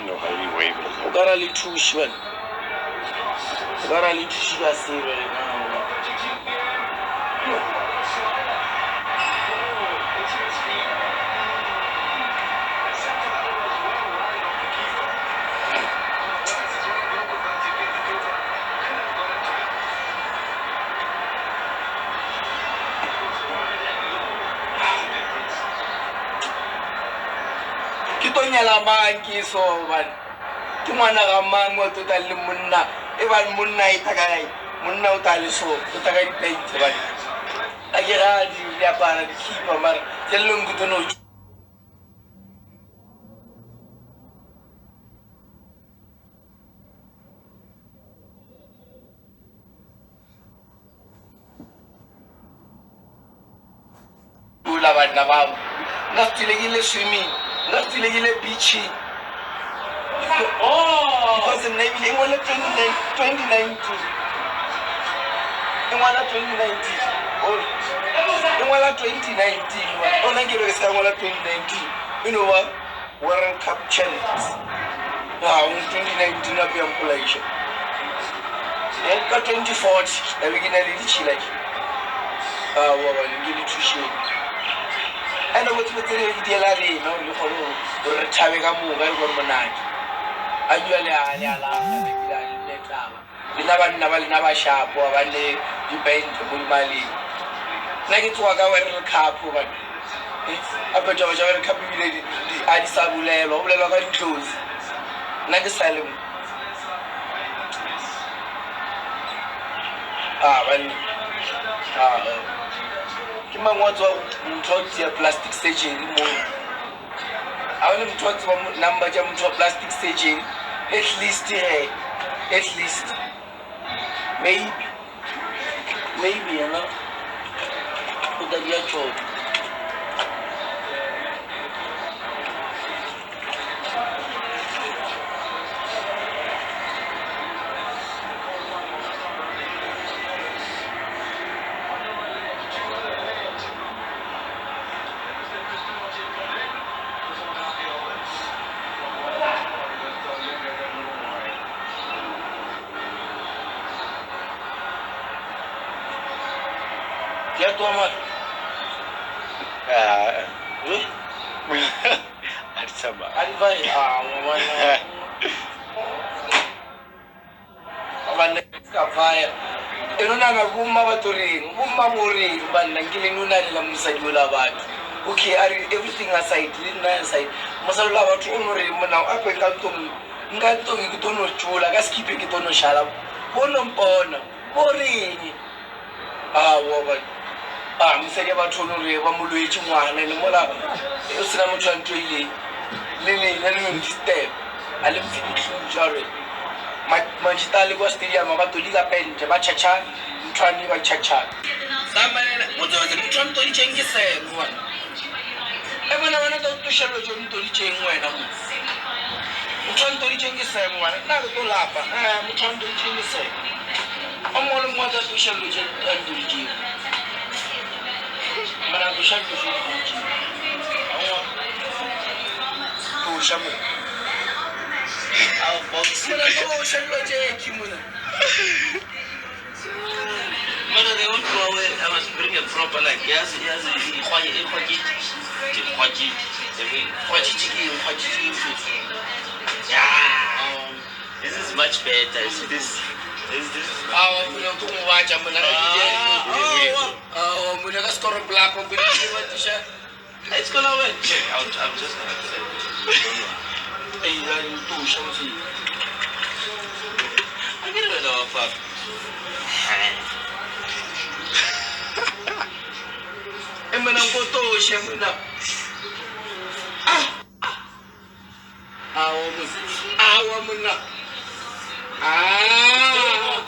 no highway way. Ugarali tushwan. Ugarali tushiga sire now. Nyala manki so ban tumana ga mango to dal munna e ban munna itagai munna utali so itagai pente ban agira di ya para di kipa mar jelungu to no ula ban na ba nastile swimming nastile beachy. Because in Navy, they want 2019. They want 2019. Oh, they want 2019. Oh, I get it. I want 2019. You know what? World Cup champions. Now, 2019 of the population. They got 2040. They begin a little chile. Well, give it to you. And what's the DLR? No, you follow. We're having a move. I got my night. Ayuale ala never sharp or one day you bend to Mali. Like to a government cup over a bit of a capability, the Adisabule, or whatever clothes. Like a salon. You might want to talk to your plastic staging. I want to talk to number jump to plastic staging. At least, maybe, you know, put the real job. Ya tu amat. Ada sama. Ada baik. Mana? Mana kafaya. Inuna na gumma baturing, gumma muring, banda ngilinuna nila musajula batu. Okay, everything aside, lina aside. Masala batu umuri muna apa ngantong ngitono chula, kaskipi ngitono shala. Bono, boring. Woman. Msaidia watu nuri wa muluichi mwana ni mola usina mtu antwili nini mstep alimfiki njore manjitali kwa stadium abatoliga pente bachacha mtwani bachacha kama mtu wote mtu mtolichengisema mwana ebona wana tushalo jo mtolichenwena mtu mtolichengisema mwana nalo to lapa mtu mtolichengisema amolo mwana tushalo jo anduliji mana tushalo jo anduliji tushamo box mana tushalo jo kimuna. Mother, they want to go away. I must bring a proper like yes, yeah. This is much better. See this. It's gonna win. I'm just gonna say. I get rid of Emana koto shemuna. Awamuna.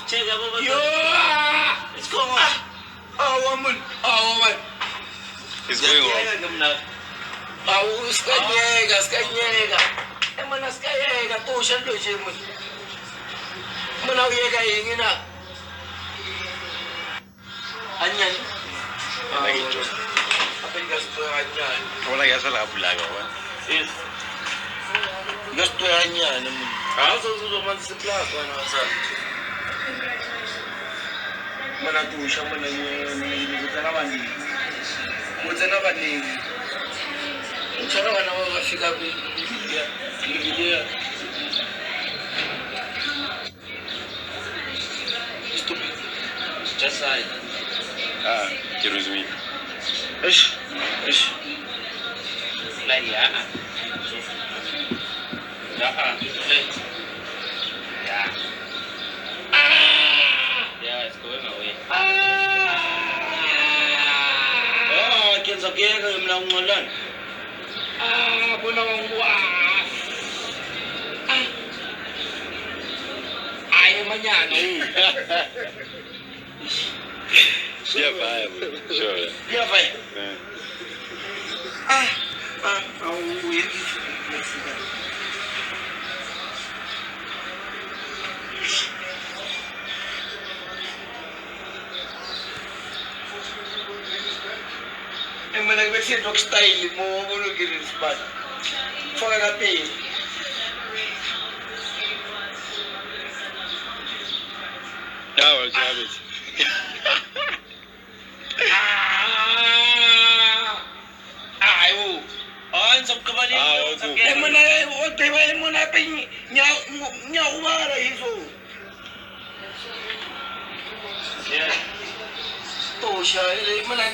Check up. Yo. It's going on. Awamun. It's going on. Skanyega. Emana skanyega to shendo shemun. Muna yega yingina. Anyan. Apa yang kau ajar? Kau lagi asal apa lagi kawan? Nasitoyanyana mina. Awuzomanzi siplug wena wasana. Mana tusha mana ngizotana abaningi. Ngizotana abaningi. Ngithanda bana bafika kwividiyo. Stupid. Just say. Te resumi. Ish. Like yeah. Yeah. Yeah, it's going away. Kenza kuyeka mina ngqolana. Bona ngwa. Ayi manyana. Yeah, bye. Sure. Yeah, bye. Weird. Mina ngibe siento style mo bulukile isibani. Faka kapeni. Dawa jabet. Ayo. Ngizokubali. Mina odeba emona pe nya ubara hizo. Yeah. Tosha, mina